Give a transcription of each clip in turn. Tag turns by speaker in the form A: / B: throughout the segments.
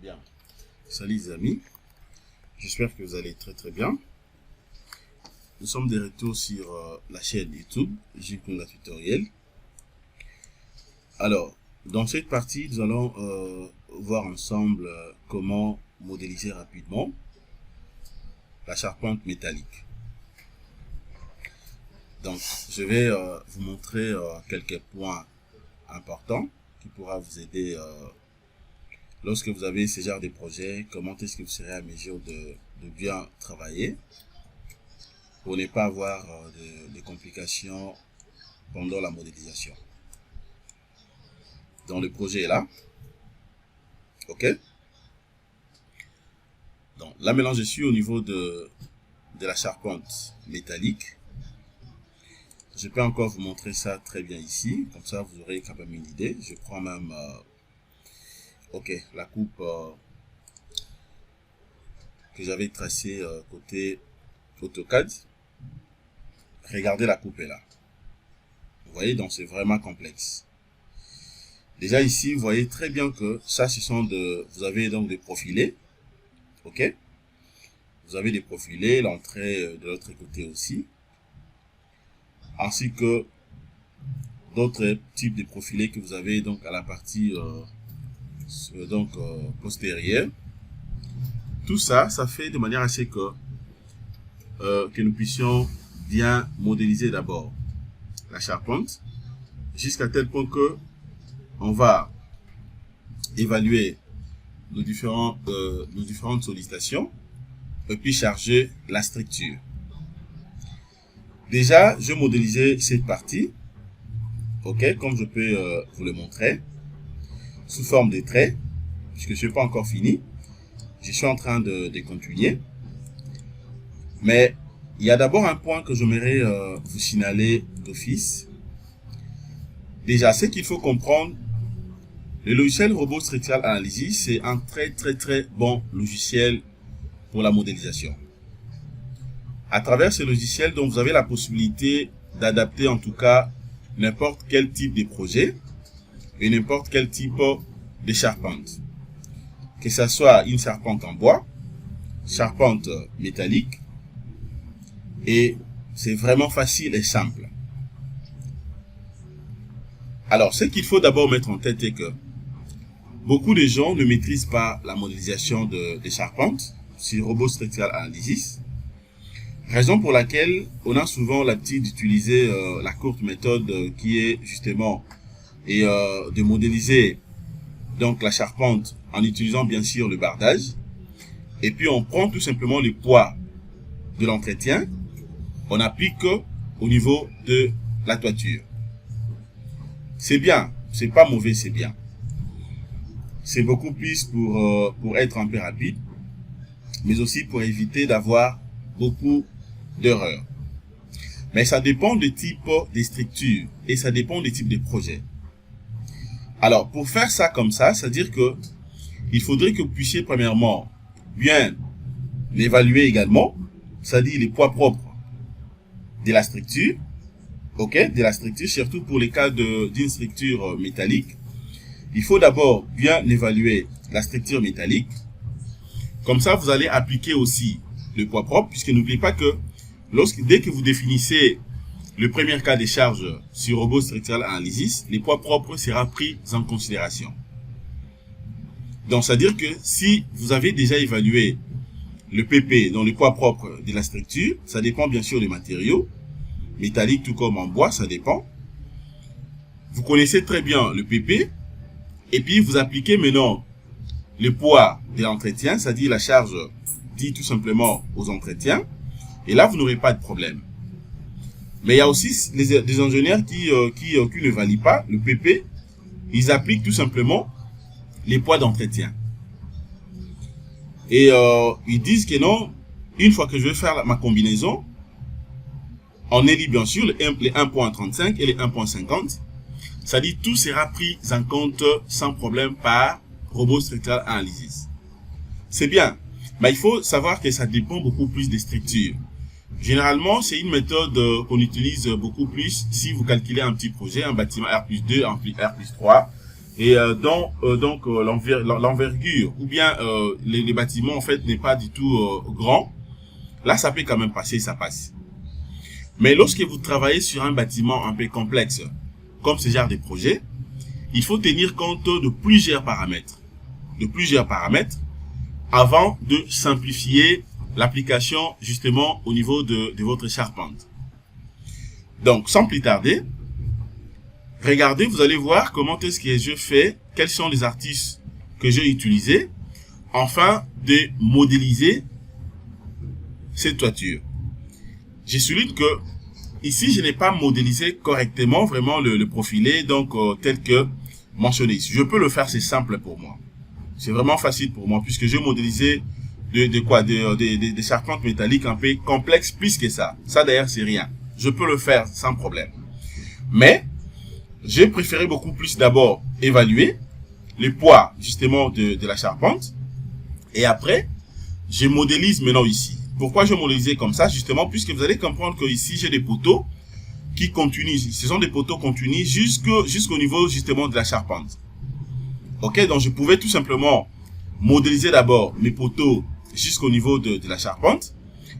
A: Bien. Salut les amis. J'espère que vous allez très bien. Nous sommes de retour sur la chaîne YouTube Gilles Kunga Tutoriel. Alors, dans cette partie, nous allons voir ensemble comment modéliser rapidement la charpente métallique. Donc, je vais vous montrer quelques points importants qui pourra vous aider lorsque vous avez ce genre de projet. Comment est-ce que vous serez à mesure de bien travailler pour ne pas avoir de complications pendant la modélisation. Donc le projet est là. OK. Donc là maintenant je suis au niveau de la charpente métallique. Je peux encore vous montrer ça très bien ici. Comme ça vous aurez quand même une idée. Je prends même OK, la coupe que j'avais tracée côté AutoCAD. Regardez, la coupe est là. Vous voyez, donc c'est vraiment complexe. Déjà ici, vous voyez très bien que ça, ce sont vous avez donc des profilés. OK. Vous avez des profilés, l'entrée de l'autre côté aussi. Ainsi que d'autres types de profilés que vous avez donc à la partie postérieure. Tout ça, ça fait de manière assez que nous puissions bien modéliser d'abord la charpente jusqu'à tel point que on va évaluer nos différentes sollicitations et puis charger la structure. Déjà, je modélisais cette partie, OK, comme je peux vous le montrer, sous forme de traits, puisque je ne suis pas encore fini. Je suis en train de continuer. Mais il y a d'abord un point que j'aimerais vous signaler d'office. Déjà, ce qu'il faut comprendre, le logiciel Robot Structural Analysis, c'est un très bon logiciel pour la modélisation. À travers ce logiciel, donc, vous avez la possibilité d'adapter en tout cas n'importe quel type de projet et n'importe quel type de charpente. Que ce soit une charpente en bois, charpente métallique, et c'est vraiment facile et simple. Alors, ce qu'il faut d'abord mettre en tête est que beaucoup de gens ne maîtrisent pas la modélisation des charpentes sur Robot Structural Analysis. Raison pour laquelle on a souvent l'habitude d'utiliser la courte méthode qui est justement de modéliser donc la charpente en utilisant bien sûr le bardage. Et puis on prend tout simplement le poids de l'entretien. On applique au niveau de la toiture. C'est bien, c'est pas mauvais, c'est bien. C'est beaucoup plus pour être un peu rapide, mais aussi pour éviter d'avoir beaucoup d'erreurs. Mais ça dépend du type de structure et ça dépend du type de projet. Alors, pour faire ça comme ça, c'est-à-dire que il faudrait que vous puissiez premièrement bien l'évaluer également, c'est-à-dire les poids propres de la structure, OK, de la structure, surtout pour les cas d'une structure métallique. Il faut d'abord bien évaluer la structure métallique. Comme ça, vous allez appliquer aussi le poids propre, puisque n'oubliez pas que dès que vous définissez le premier cas de charge sur Robot Structural Analysis, les poids propres sera pris en considération. Donc, c'est-à-dire que si vous avez déjà évalué le PP, dans le poids propre de la structure, ça dépend bien sûr des matériaux, métalliques tout comme en bois, ça dépend. Vous connaissez très bien le PP, et puis vous appliquez maintenant le poids de l'entretien, c'est-à-dire la charge dit tout simplement aux entretiens, et là vous n'aurez pas de problème. Mais il y a aussi des ingénieurs qui ne valident pas le PP, ils appliquent tout simplement les poids d'entretien. Et ils disent que non, une fois que je vais faire ma combinaison, on élit bien sûr les 1.35 et les 1.50. Ça dit tout sera pris en compte sans problème par Robot Structural Analysis. C'est bien, mais il faut savoir que ça dépend beaucoup plus des structures. Généralement, c'est une méthode qu'on utilise beaucoup plus si vous calculez un petit projet, un bâtiment R+2, R+3. et l'envergure ou bien les bâtiments en fait n'est pas du tout grand, là ça peut quand même passer, ça passe. Mais lorsque vous travaillez sur un bâtiment un peu complexe, comme ce genre de projet, il faut tenir compte de plusieurs paramètres. Avant de simplifier l'application justement au niveau de votre charpente. Donc, sans plus tarder, regardez, vous allez voir comment est-ce que je fais, quels sont les artistes que j'ai utilisés, afin de modéliser cette toiture. Je souligne que ici, je n'ai pas modélisé correctement vraiment le profilé, donc tel que mentionné ici. Je peux le faire, c'est simple pour moi. C'est vraiment facile pour moi, puisque j'ai modélisé des charpentes métalliques un peu complexes plus que ça. Ça d'ailleurs, c'est rien. Je peux le faire sans problème. Mais, j'ai préféré beaucoup plus d'abord évaluer le poids justement de la charpente. Et après, je modélise maintenant ici. Pourquoi je modélisais comme ça? Justement, puisque vous allez comprendre que ici, j'ai des poteaux qui continuent. Ce sont des poteaux continus jusqu'au niveau justement de la charpente. Ok, donc je pouvais tout simplement modéliser d'abord mes poteaux jusqu'au niveau de la charpente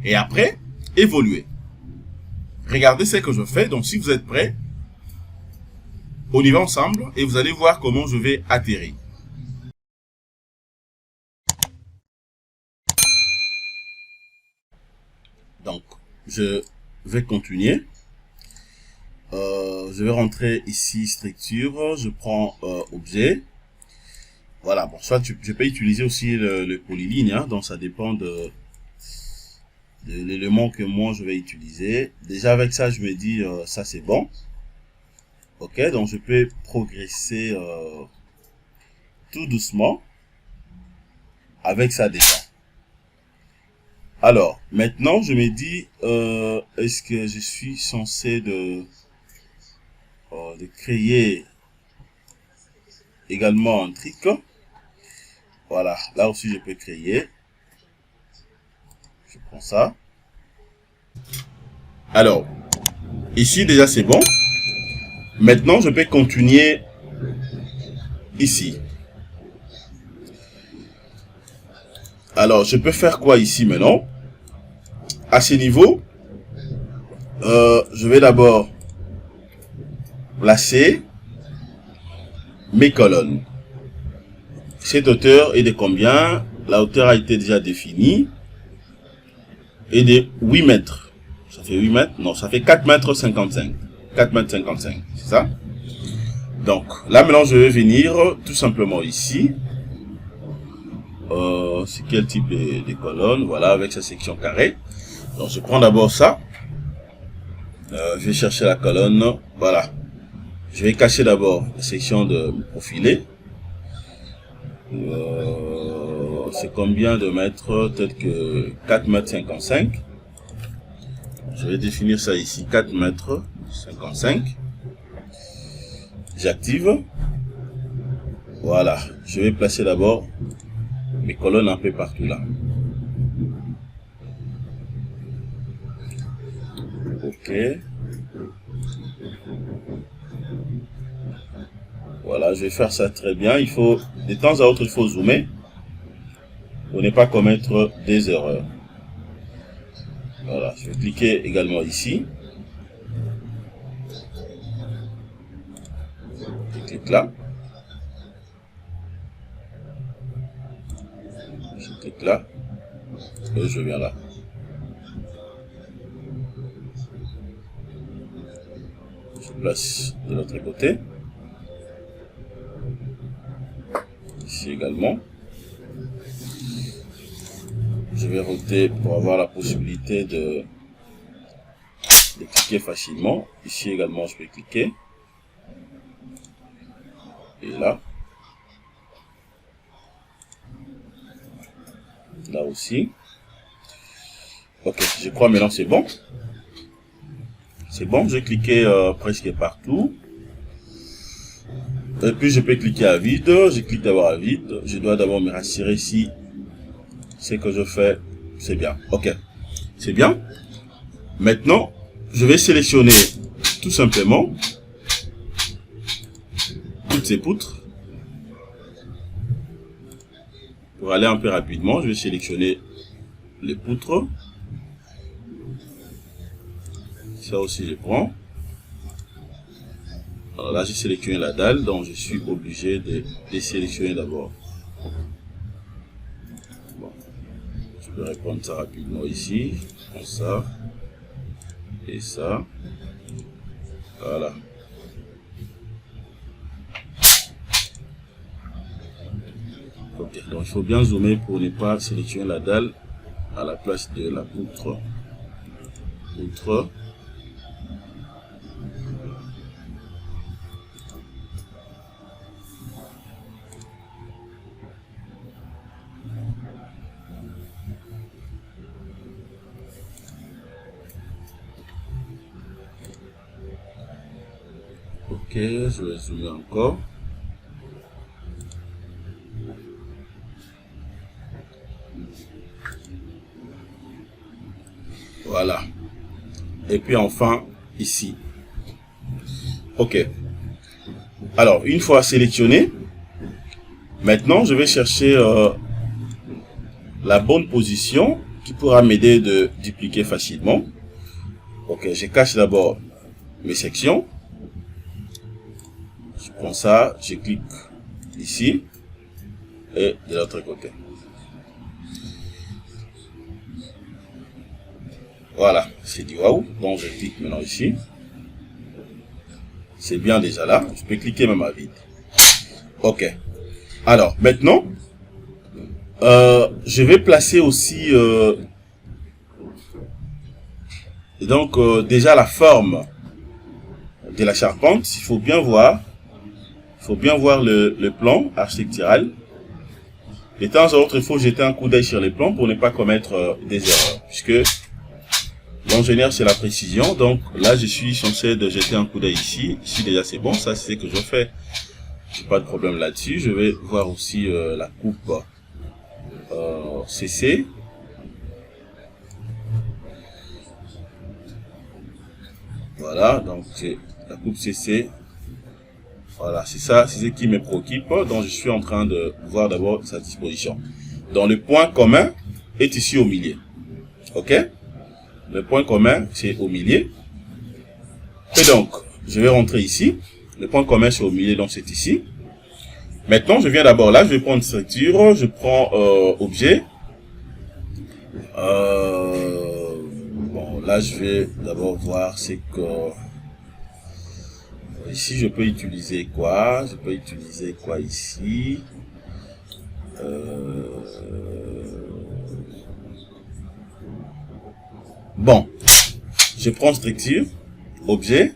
A: et après évoluer. Regardez ce que je fais. Donc si vous êtes prêts, on y va ensemble et vous allez voir comment je vais atterrir. Donc je vais continuer. Je vais rentrer ici structure, je prends objet. Voilà, bon, soit je peux utiliser aussi le polyligne, hein, donc ça dépend de l'élément que moi je vais utiliser. Déjà avec ça, je me dis, ça c'est bon. Ok, donc je peux progresser tout doucement avec ça déjà. Alors, maintenant je me dis, est-ce que je suis censé de créer également un trick? Voilà, là aussi je peux créer. Je prends ça. Alors, ici déjà c'est bon. Maintenant je peux continuer ici. Alors, je peux faire quoi ici maintenant? À ce niveau, je vais d'abord placer mes colonnes. Cette hauteur est de combien? La hauteur a été déjà définie. Et de 8 mètres. Ça fait 8 mètres? Non, ça fait 4 mètres 55. 4 mètres 55, c'est ça? Donc, là maintenant, je vais venir tout simplement ici. C'est quel type de colonne? Voilà, avec sa section carrée. Donc, je prends d'abord ça. Je vais chercher la colonne. Voilà. Je vais cacher d'abord la section de profilé. C'est combien de mètres? Peut-être que 4 mètres 55. Je vais définir ça ici. 4 mètres 55. J'active. Voilà. Je vais placer d'abord mes colonnes un peu partout là. Ok. Voilà, je vais faire ça très bien. Il faut, de temps à autre, il faut zoomer pour ne pas commettre des erreurs. Voilà, je vais cliquer également ici. Je clique là. Je clique là. Et je viens là. Je place de l'autre côté. Ici également. Je vais roter pour avoir la possibilité de cliquer facilement. Ici également, je peux cliquer. Et là. Là aussi. Ok, je crois maintenant c'est bon. C'est bon, j'ai cliqué presque partout. Et puis je peux cliquer à vide. Je clique d'abord à vide. Je dois d'abord me rassurer si ce que je fais, c'est bien. Ok, c'est bien. Maintenant, je vais sélectionner tout simplement toutes ces poutres. Pour aller un peu rapidement, je vais sélectionner les poutres. Ça aussi, je prends. Alors là, j'ai sélectionné la dalle, donc je suis obligé de désélectionner d'abord. Bon, je peux répondre ça rapidement ici. Je prends ça et ça. Voilà. Ok, donc il faut bien zoomer pour ne pas sélectionner la dalle à la place de la poutre. Poutre. Ok, je vais zoomer encore. Voilà. Et puis enfin, ici. Ok. Alors, une fois sélectionné, maintenant, je vais chercher la bonne position qui pourra m'aider de dupliquer facilement. Ok, je cache d'abord mes sections. Je prends ça, je clique ici et de l'autre côté. Voilà, c'est du waouh. Donc je clique maintenant ici. C'est bien déjà là. Je peux cliquer même à vide. Ok. Alors maintenant, je vais placer aussi déjà la forme de la charpente. Il faut bien voir. Il faut bien voir le plan architectural. De temps en temps, il faut jeter un coup d'œil sur les plans pour ne pas commettre des erreurs. Puisque l'ingénieur, c'est la précision. Donc là, je suis censé de jeter un coup d'œil ici. Ici, déjà, c'est bon. Ça, c'est ce que je fais. J'ai pas de problème là-dessus. Je vais voir aussi la coupe CC. Voilà. Donc, c'est la coupe CC. Voilà, c'est ça, c'est ce qui me préoccupe. Donc, je suis en train de voir d'abord sa disposition. Donc, le point commun est ici au milieu. OK? Le point commun, c'est au milieu. Et donc, je vais rentrer ici. Le point commun, c'est au milieu, donc c'est ici. Maintenant, je viens d'abord là, je vais prendre structure, je prends objet. Bon, là, je vais d'abord voir c'est que... Ici, je peux utiliser quoi? Je peux utiliser quoi ici? Bon, je prends structure, objet,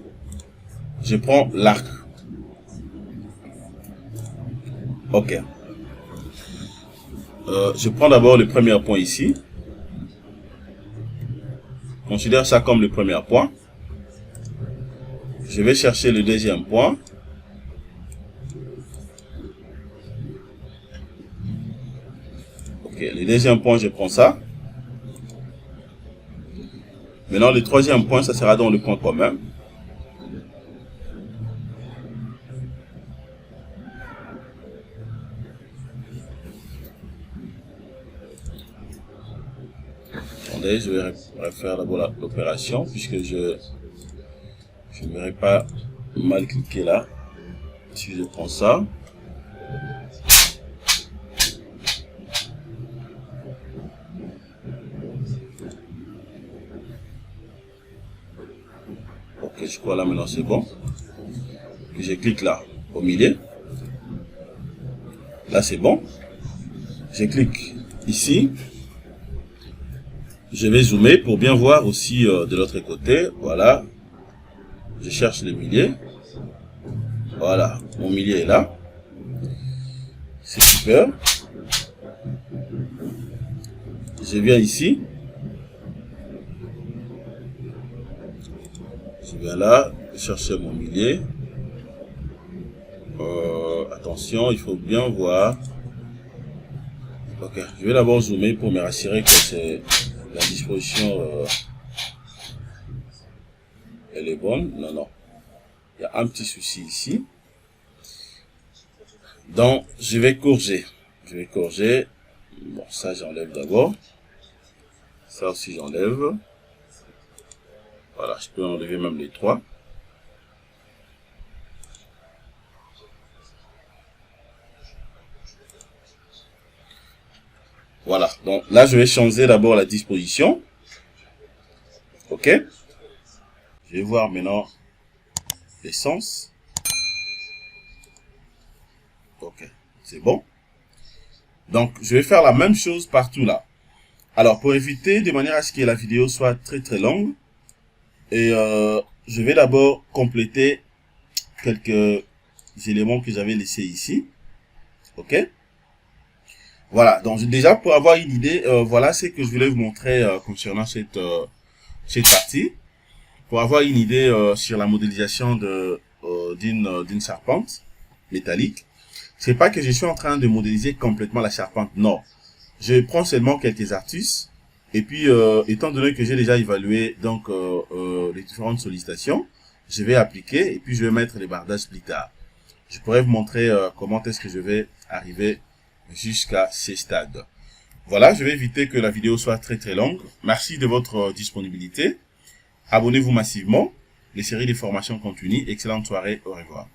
A: je prends l'arc. Ok. Je prends d'abord le premier point ici. Considère ça comme le premier point. Je vais chercher le deuxième point. Ok, le deuxième point, je prends ça. Maintenant, le troisième point, ça sera dans le point commun. Attendez, je vais refaire d'abord l'opération puisque je ne verrai pas mal cliquer là. Si je prends ça. Ok, je crois là maintenant c'est bon. Puis je clique là, au milieu. Là c'est bon. Je clique ici. Je vais zoomer pour bien voir aussi de l'autre côté. Voilà. Je cherche le milieu. Voilà, mon milieu est là. C'est super. Je viens ici. Je viens là, chercher mon milieu. Attention, il faut bien voir. Ok, je vais d'abord zoomer pour me rassurer que c'est la disposition elle est bonne. Non, non. Il y a un petit souci ici. Donc, je vais courger. Je vais courger. Bon, ça j'enlève d'abord. Ça aussi j'enlève. Voilà, je peux enlever même les trois. Voilà, donc là je vais changer d'abord la disposition. Ok. Je vais voir maintenant l'essence. Ok, c'est bon. Donc je vais faire la même chose partout là. Alors pour éviter de manière à ce que la vidéo soit très longue, et je vais d'abord compléter quelques éléments que j'avais laissés ici. Ok. Voilà, donc déjà pour avoir une idée, voilà ce que je voulais vous montrer concernant cette partie. Pour avoir une idée sur la modélisation d'une charpente métallique. C'est pas que je suis en train de modéliser complètement la charpente, non. Je prends seulement quelques astuces, et puis étant donné que j'ai déjà évalué donc les différentes sollicitations, je vais appliquer et puis je vais mettre les bardages plus tard. Je pourrais vous montrer comment est-ce que je vais arriver jusqu'à ces stades. Voilà, je vais éviter que la vidéo soit très longue. Merci de votre disponibilité. Abonnez-vous massivement. Les séries de formations continuent. Excellente soirée. Au revoir.